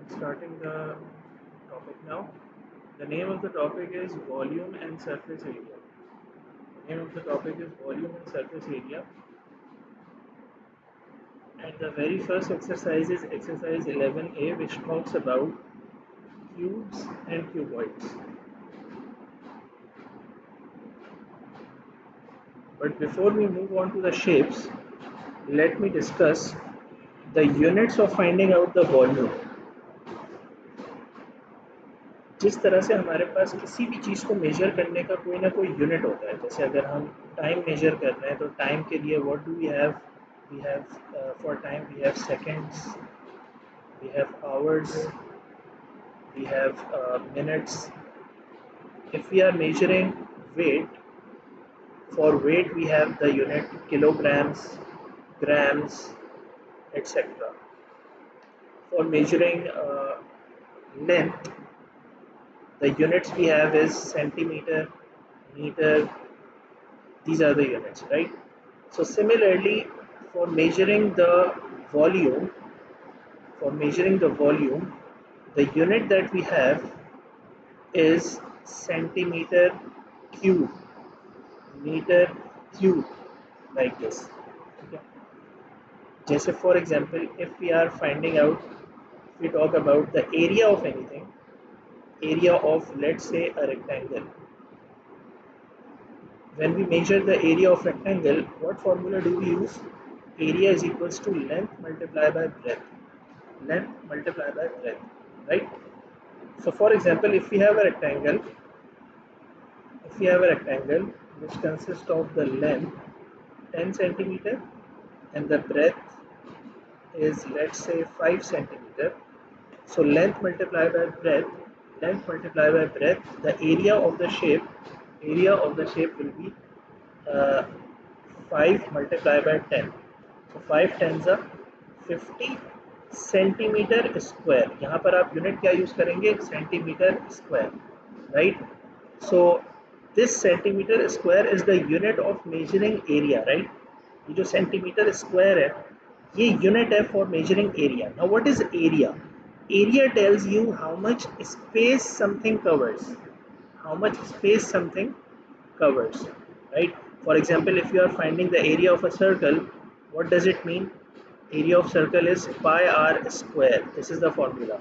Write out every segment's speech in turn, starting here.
Starting the topic now. The name of the topic is volume and surface area. The name of the topic is volume and surface area. And the very first exercise is exercise 11A, which talks about cubes and cuboids. But before we move on to the shapes, let me discuss the units of finding out the volume. जिस तरह से हमारे पास किसी भी चीज़ को major करने का कोई ना कोई यूनिट होता है, जैसे अगर हम टाइम मेजर कर रहे हैं तो टाइम के लिए what do we have for time we have seconds, we have hours, we have minutes. If we are measuring weight, for weight we have the unit kilograms, grams, etc. For measuring length, the units we have is centimeter, meter. These are the units, right? So similarly, for measuring the volume, for measuring the volume, the unit that we have is centimeter cube, meter cube, like this. Okay. Just for example, if we are finding out, if we talk about the area of anything, area of, let's say, a rectangle. When we measure the area of rectangle, what formula do we use? Area is equals to length multiplied by breadth. Length multiplied by breadth, right? So for example, if we have a rectangle which consists of the length 10 centimeter and the breadth is, let's say, 5 centimeter. So length multiplied by breadth, the area of the shape will be uh, 5 multiplied by 10. So 5 tens are 50 centimetre square. यहाँ पर आप unit क्या use करेंगे? Centimetre square, right? So this centimetre square is the unit of measuring area, right? ये जो centimetre square है, ये unit है for measuring area. Now what is area? Area tells you how much space something covers. How much space something covers, right? For example, if you are finding the area of a circle, what does it mean? Area of circle is pi r square. This is the formula.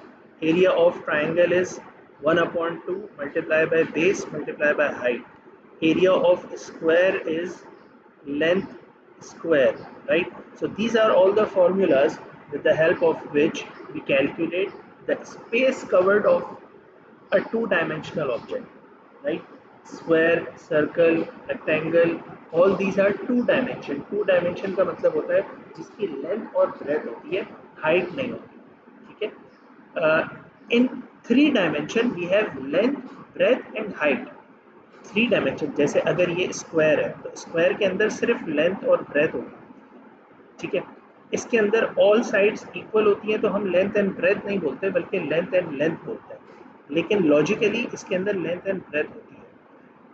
Area of triangle is 1 upon 2 multiplied by base multiplied by height. Area of square is length square, right? So these are all the formulas with the help of which we calculate the space covered of a two-dimensional object, right? Square, circle, rectangle, all these are two dimension. Two dimension का मतलब होता है जिसकी length और breath होती है, height नहीं होती, ठीक है? In three dimension we have length, breadth and height. Three dimension, जैसे अगर ये स्क्वायर है तो स्क्वायर के अंदर सिर्फ लेंथ और ब्रेथ होगी, ठीक है? इसके अंदर ऑल साइड्स इक्वल होती हैं तो हम लेंथ एंड ब्रेथ नहीं बोलते बल्कि लेंथ एंड लेंथ बोलते हैं, लेकिन लॉजिकली इसके अंदर लेंथ एंड ब्रेथ होती है.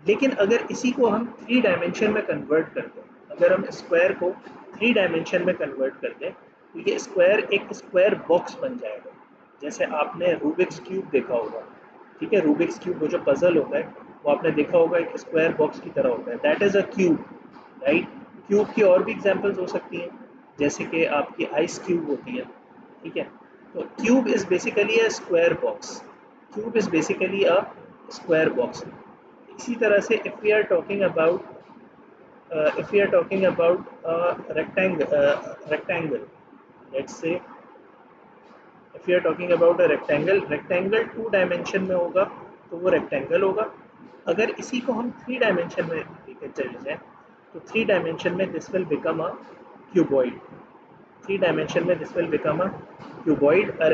लेकिन अगर इसी को हम थ्री डायमेंशन में कन्वर्ट कर दें, अगर हम स्क्वायर को थ्री डायमेंशन में कन्वर्ट कर दें तो ये स्क्वायर एक स्क्वायर बॉक्स बन जाएगा. जैसे आपने रूबिक्स क्यूब देखा होगा, ठीक है? रूबिक्स क्यूब, वो जो पजल होता है, वो आपने देखा होगा एक स्क्वायर बॉक्स की तरह होता है. That is a cube, right? Cube की और भी एग्जांपल्स हो सकती हैं, जैसे कि आपकी आइस क्यूब होती है, ठीक है? तो cube is basically a square box. Cube is basically a square box. इसी तरह से if we are talking about a rectangle, let's say if we are talking about a rectangle two dimension में होगा तो वो रेक्टेंगल होगा. अगर इसी को हम थ्री डायमेंशन में लेकर चले जाएं तो थ्री डायमेंशन में this will become a cuboid. Three dimension में this will become a cuboid, a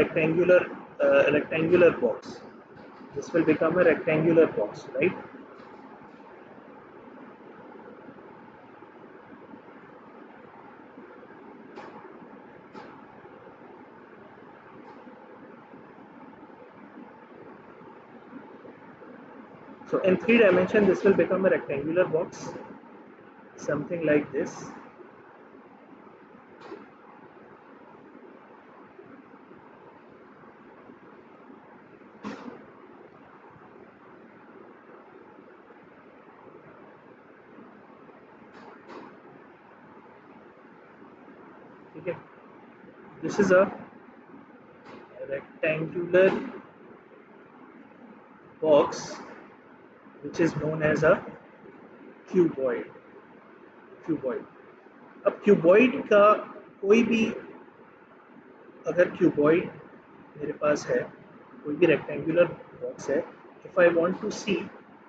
rectangular box. This will become a rectangular box, right? So in three dimension this will become a rectangular box, something like this. ठीक है, this is a rectangular box which is known as a cuboid. Cuboid, अब cuboid का कोई भी, अगर cuboid मेरे पास है, कोई भी रेक्टेंगुलर बॉक्स है, if I want to see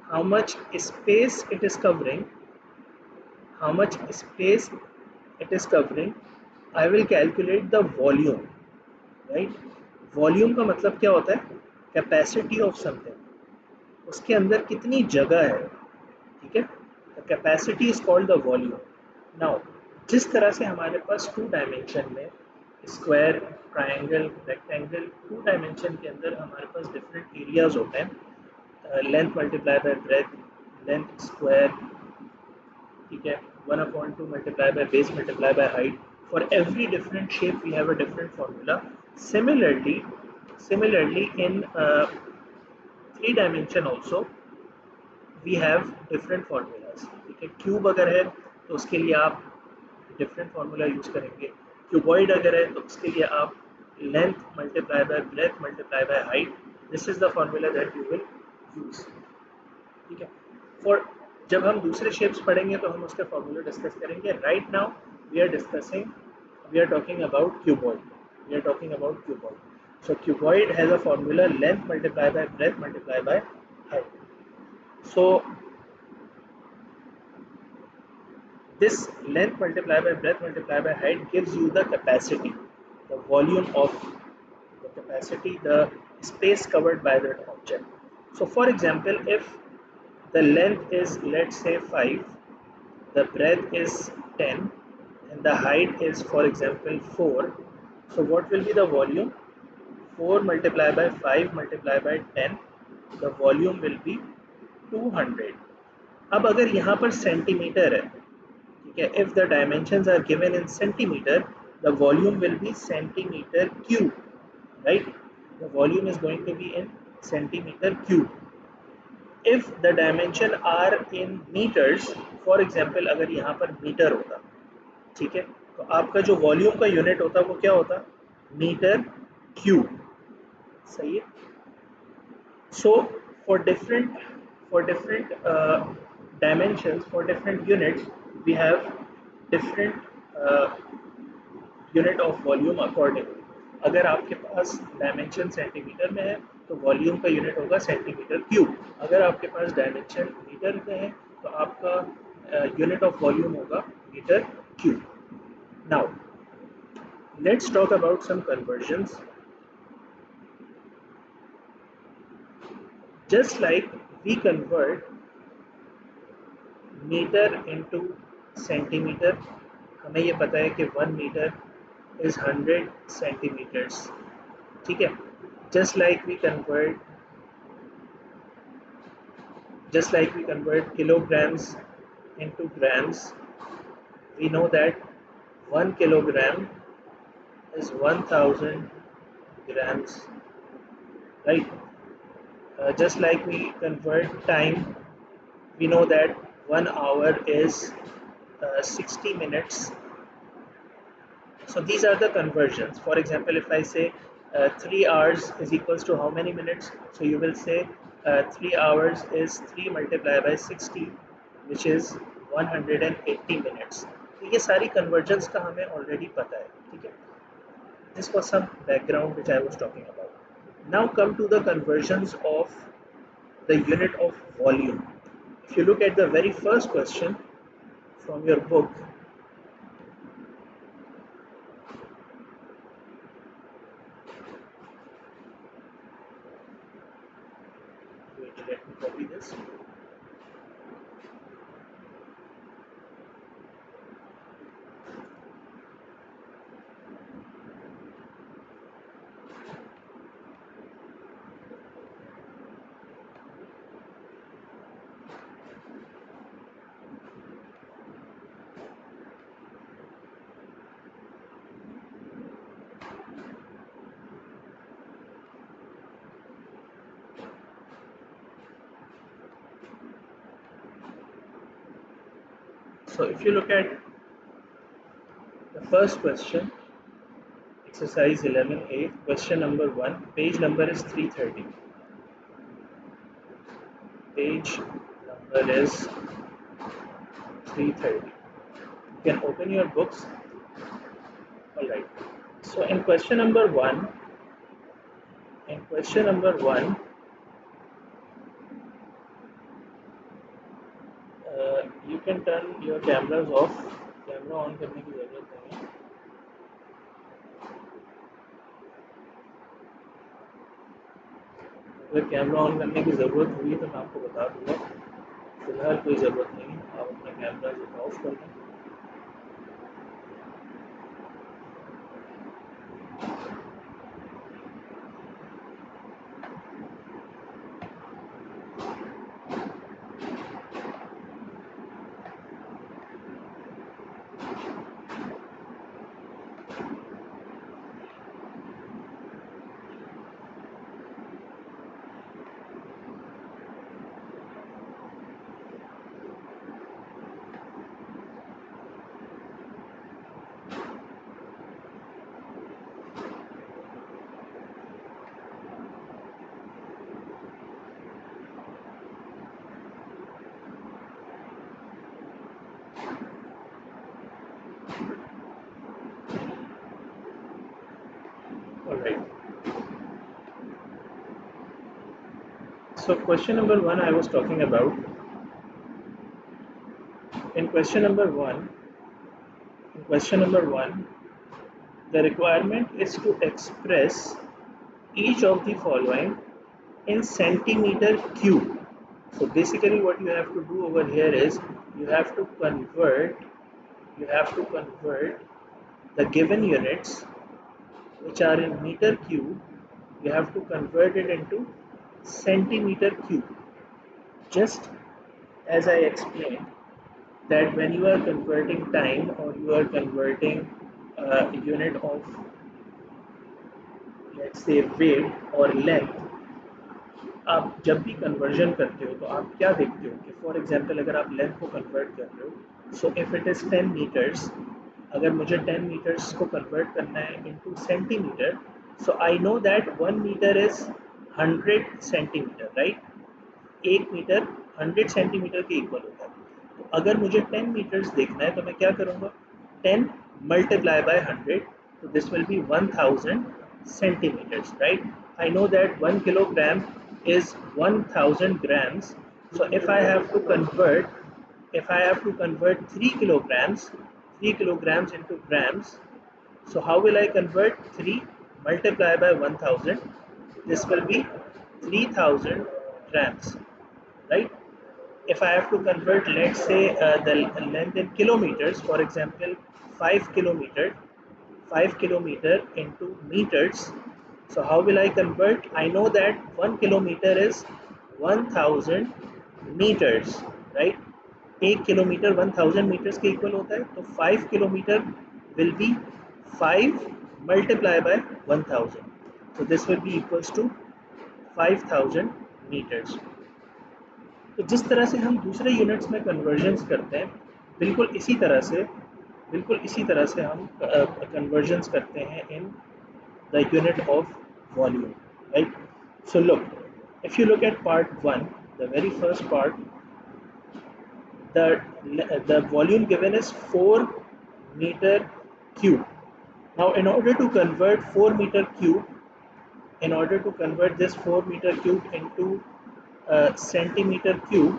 how much space it is covering, how much space it is covering, I will calculate the volume, right? Volume का मतलब क्या होता है? Capacity of something, उसके अंदर कितनी जगह है, ठीक है? The capacity is called the volume. Now, जिस तरह से हमारे पास टू डायमेंशन में square, triangle, rectangle, two dimension के अंदर हमारे पास डिफरेंट एरियाज होते हैं, length multiply by breadth, length square, ठीक है, 1/2 multiplied by base multiplied by height. For every different shape we have a different formula. Similarly in three dimension also we have different formulas, ठीक है, cube अगर है तो उसके लिए आप डिफरेंट फार्मूला यूज करेंगे, क्यूबॉइड अगर है तो उसके लिए आप length multiply by breadth multiply by height, this is the formula that you will use, ठीक है। फॉर जब हम दूसरे शेप्स पढ़ेंगे तो हम उसके फॉर्मूले डिस्कस करेंगे। Right now we are talking about cuboid, we are talking about cuboid. So cuboid has a formula length multiply by breadth multiply by height. So this length multiplied by breadth multiplied by height gives you the capacity, the volume of the capacity, the space covered by that object. So for example, if the length is, let's say, 5, the breadth is 10, and the height is, for example, 4, so what will be the volume? 4 multiplied by 5 multiplied by 10, the volume will be 200. अब अगर यहाँ पर centimetre है, ठीक है, if the dimensions are given in centimeter, the volume will be centimeter cube, right? The volume is going to be in centimeter cube. If the dimension are in meters, for example, अगर यहाँ पर metre होता, ठीक है, तो आपका जो volume का यूनिट होता वो क्या होता? मीटर क्यूब, सही है। So for different dimensions, for different units, we have different unit of volume accordingly. अगर आपके पास डायमेंशन सेंटीमीटर में है तो वॉल्यूम का यूनिट होगा सेंटीमीटर क्यूब। अगर आपके पास डायमेंशन मीटर में है तो आपका यूनिट ऑफ वॉल्यूम होगा metre cube. Now let's talk about some conversions. Just like we convert metre into centimetre, हमें ये पता है कि 1 मीटर इज़ 100 सेंटीमीटर्स, ठीक है। just like we convert kilograms into grams, we know that 1 kilogram is 1000 grams, right? Just like we convert time, we know that 1 hour is 60 minutes. So these are the conversions. For example, if I say 3 hours is equals to how many minutes, so you will say 3 hours is 3 multiplied by 60, which is 180 minutes. तो ये सारी conversions का हमें already पता है, ठीक है। This was some background which I was talking about. Now come to the conversions of the unit of volume. If you look at the very first question from your book, wait, let me copy this. So if you look at the first question, Exercise 11A, question number 1, page number is 330. Page number is 330. You can open your books. Alright. So in question number 1, you can turn your cameras off. Camera on करने की ज़रूरत नहीं है. अगर camera on करने की ज़रूरत हुई तो मैं आपको बता दूँगा. फिलहाल कोई ज़रूरत नहीं है. आप अपना कैमरा ऑफ कर दें. Alright. So question number 1 I was talking about. In question number 1, the requirement is to express each of the following in centimeter cube. So basically what you have to do over here is you have to convert the given units which are in meter cube, you have to convert it into centimeter cube. Just as I explained that when you are converting time or you are converting a unit of, let's say, weight or length, आप जब भी conversion करते हो तो आप क्या देखते हो कि फॉर एग्जांपल अगर आप लेंथ को कन्वर्ट कर रहे हो, so if it is 10 metres, अगर मुझे 10 मीटर्स को कन्वर्ट करना है into centimetre, so I know that 1 metre is 100 centimetre, right. 1 metre 100 centimetre के इक्वल होता है. तो अगर मुझे 10 मीटर्स देखना है तो मैं क्या करूँगा, 10 मल्टीप्लाई बाय 100, तो this will be 1000 centimeters, right? I know that 1 kilogram is 1000 grams. So if I have to convert 3 kilograms into grams, so how will I convert 3 multiply by 1000? This will be 3000 grams, right? If I have to convert, let's say, the length in kilometers, for example, 5 kilometer, 5 kilometer into meters. So how will I convert? I know that 1 kilometer is 1000 meters, right? 1 kilometer 1000 meters के equal होता है, तो 5 kilometer will be 5 multiplied by 1000. So this will be equals to 5000 meters. तो जिस तरह से हम दूसरे यूनिट्स में कन्वर्जन्स करते हैं, बिल्कुल इसी तरह से हम कन्वर्जन्स करते हैं in the unit of volume, right. So look, if you look at part 1, the very first part, the volume given is 4 meter cube. Now in order to convert 4 meter cube, in order to convert this 4 meter cube into centimeter cube,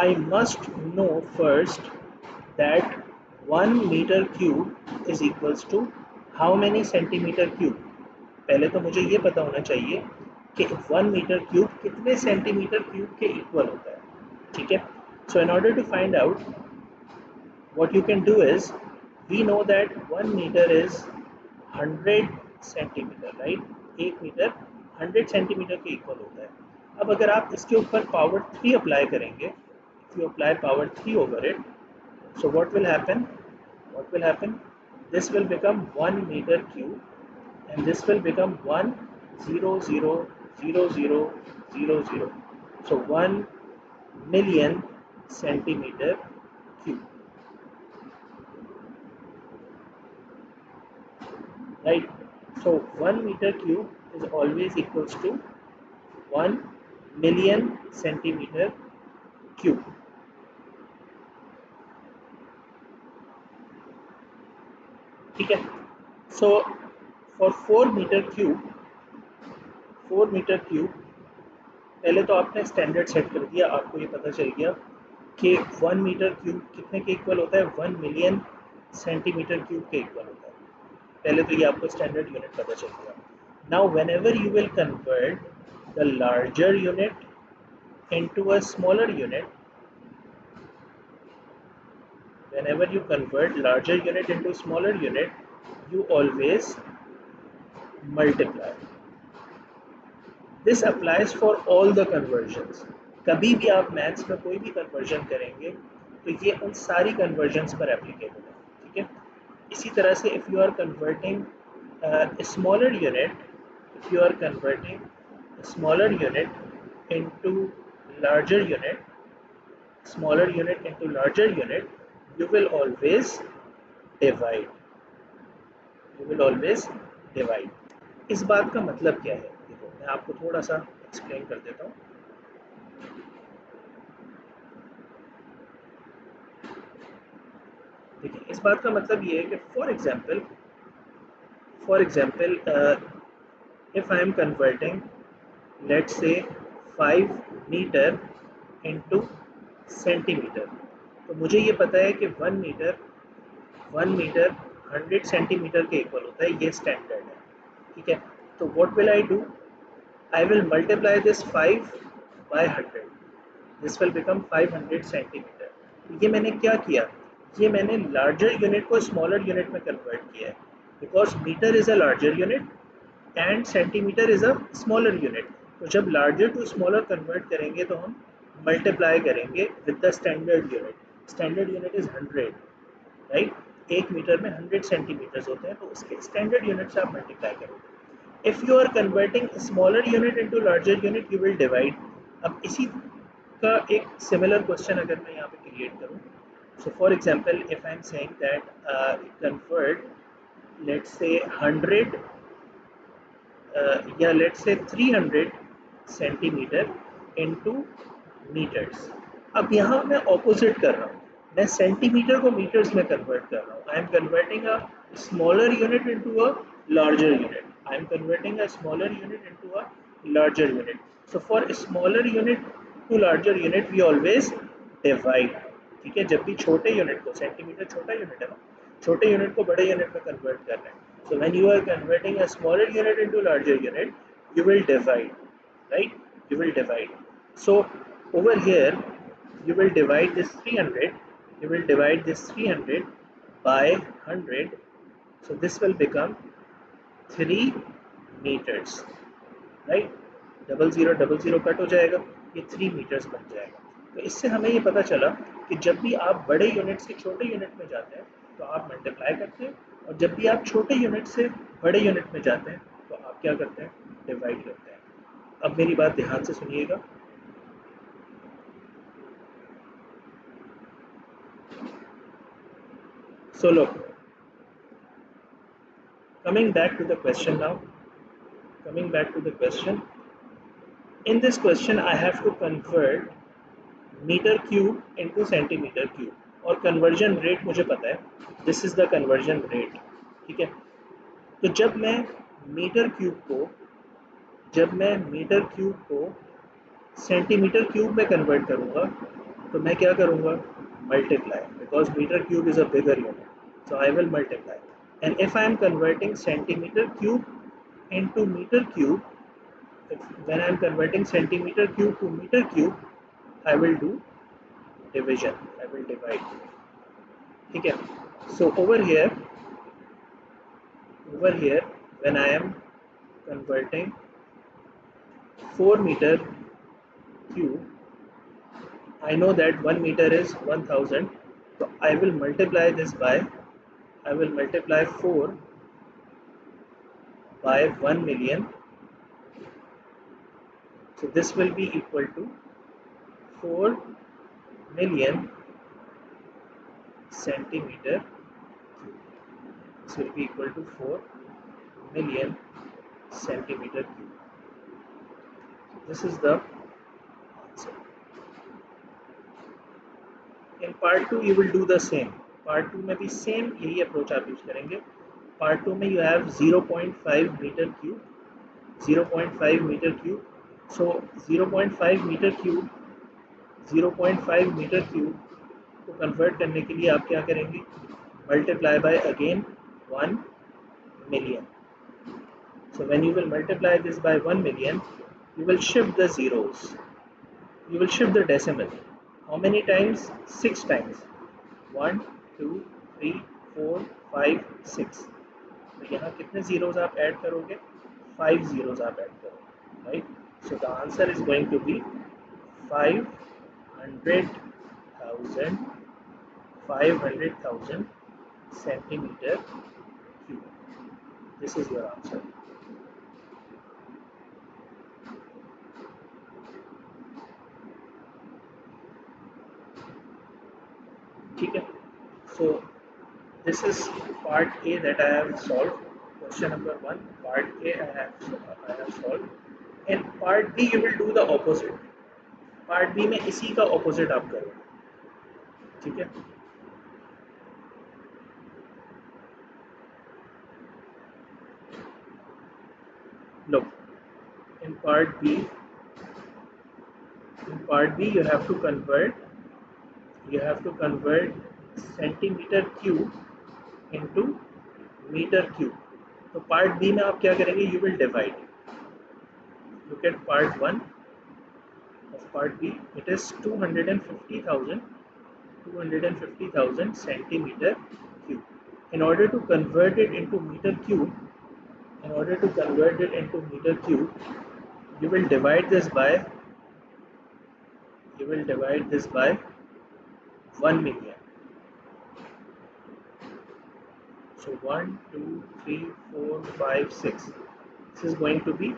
I must know first that 1 meter cube is equals to how many centimeter cube. पहले तो मुझे ये पता होना चाहिए कि 1 meter cube कितने centimeter cube के इक्वल होता है, ठीक है. So in order to find out, what you can do is, we know that 1 meter is 100 centimeter, right? 1 metre 100 centimetre के इक्वल होता है. अब अगर आप इसके ऊपर पावर 3 अप्लाई करेंगे, if you apply power 3 over it, so what will happen? This will become 1 meter cube, and this will become 1000000. So 1 million centimeter cube, right? So 1 meter cube is always equals to 1 million centimeter cube. ठीक है. So for 4 meter cube पहले तो आपने standard set कर दिया, आपको ये पता चल गया कि 1 मीटर क्यूब कितने के इक्वल होता है, 1 मिलियन सेंटीमीटर क्यूब के इक्वल होता है. पहले तो ये आपको स्टैंडर्ड यूनिट पता चल गया. Now when ever you will convert the larger unit into a smaller unit, whenever you convert larger unit into smaller unit, you always multiply. This applies for all the conversions. कभी भी आप maths में कोई भी conversion करेंगे तो ये उन सारी कन्वर्जन्स पर एप्लीकेबल है. ठीक है. इसी तरह से if you are converting smaller unit, if you are converting a smaller unit into larger unit, smaller unit into larger unit, you will always divide. You will always divide. इस बात का मतलब क्या है, देखो मैं आपको थोड़ा सा एक्सप्लेन कर देता हूँ. देखिए इस बात का मतलब ये है कि for example if I am converting, let's say 5 metre into centimetre, तो मुझे ये पता है कि 1 मीटर 100 सेंटीमीटर के इक्वल होता है, ये स्टैंडर्ड है. ठीक है. तो what will I do, I will multiply this 5 by 100. This will become 500 centimetre. ये मैंने क्या किया, ये मैंने लार्जर यूनिट को स्मॉलर यूनिट में कन्वर्ट किया है, because metre is a larger unit and centimetre is a smaller unit. तो जब लार्जर टू स्मॉलर कन्वर्ट करेंगे तो हम मल्टीप्लाई करेंगे with the standard unit. Standard unit is 100, right. 1 metre में 100 सेंटीमीटर्स होते हैं, तो उसके स्टैंडर्ड यूनिट से आप मल्टीप्लाई करोगे. If you are converting a smaller unit into larger unit, you will divide. अब इसी का एक similar question अगर मैं यहाँ पे create करूँ, so for example, if I am saying that convert, let's say 100 या let's say 300 centimetre into meters. अब यहाँ मैं opposite कर रहा हूँ, मैं सेंटीमीटर को मीटर्स में कन्वर्ट कर रहा हूँ. आई am converting a smaller unit into a larger unit. I am converting a smaller unit into a larger unit. So for a smaller unit to larger unit, we always divide. ठीक है. जब भी छोटे unit को, centimetre छोटा unit है ना, छोटे यूनिट को बड़े यूनिट में कन्वर्ट कर रहे हैं. So when you are converting a smaller unit into larger unit, you will divide, right? You will divide. So over here, you will divide this 300. You will divide this 300 by 100. So this will become 3 meters, right. 0000 cut हो जाएगा, ये 3 metres बन जाएगा. तो इससे हमें ये पता चला कि जब भी आप बड़े यूनिट से छोटे यूनिट में जाते हैं तो आप मल्टीप्लाई करते हैं, और जब भी आप छोटे यूनिट से बड़े यूनिट में जाते हैं तो आप क्या करते हैं, डिवाइड करते हैं. अब मेरी बात ध्यान से सुनिएगा. So look, coming back to the question now. Coming back to the question. In this question, I have to convert metre cube into centimetre cube, और कन्वर्जन रेट मुझे पता है. This is the conversion rate. ठीक है. तो जब मैं metre cube को सेंटीमीटर क्यूब में कन्वर्ट करूँगा तो मैं क्या करूँगा, multiply, because metre cube is a bigger unit. So I will multiply. And if I am converting centimetre cube into metre cube, when I am converting centimeter cube to meter cube, I will do division. I will divide. ठीक है. So over here, when I am converting 4 meter cube, I know that 1 meter is 1000. So I will multiply this by, I will multiply 4 by 1 million. So this will be equal to 4 million centimeter cube. This will be equal to 4 million centimeter cube. This is the answer. In part 2 you will do the same. Part 2 में भी same यही approach आप use करेंगे. Part 2 में you have 0.5 meter cube, 0.5 meter cube. So 0.5 meter cube, 0.5 meter cube को convert करने के लिए आप क्या करेंगे? Multiply by again 1 million. So when you will multiply this by 1 million, you will shift the zeros. You will shift the decimal. How many times? 6 times. 1, 2, 3, 4, 5, 6. तो यहाँ कितने zeros आप add करोगे? 5 zeros आप add करोगे, right? So the answer is going to be 500,000 centimeter cube. This is your answer. ठीक है. So this is part A that I have solved. Question number 1, part A I have solved. And part B you will do the opposite. Part B में इसी का opposite आप करोगे. ठीक है. Look, in part B you have to convert centimeter cube into meter cube. तो part B में आप क्या करेंगे? You will divide. Look at part 1 of part B. It is 250,000 centimeter cube. In order to convert it into meter cube, you will divide this by 1 million. So 1, 2, 3, 4, 5, 6. This is going to be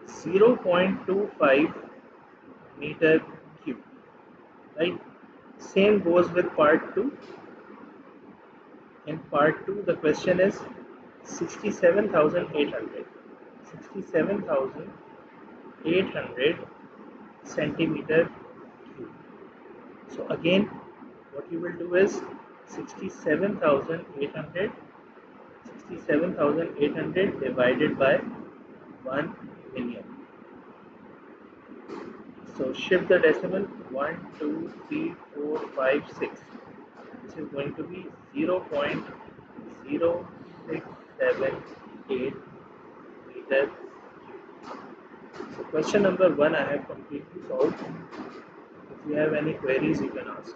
0.25 meter cube, right? Same goes with part 2. In part 2 the question is 67,800 centimeter cube. So again what you will do is 67,800 divided by 1 million. So shift the decimal. 1, 2, 3, 4, 5, 6. This is going to be 0.0678 meter cube. So question number 1 I have completely solved. If you have any queries you can ask.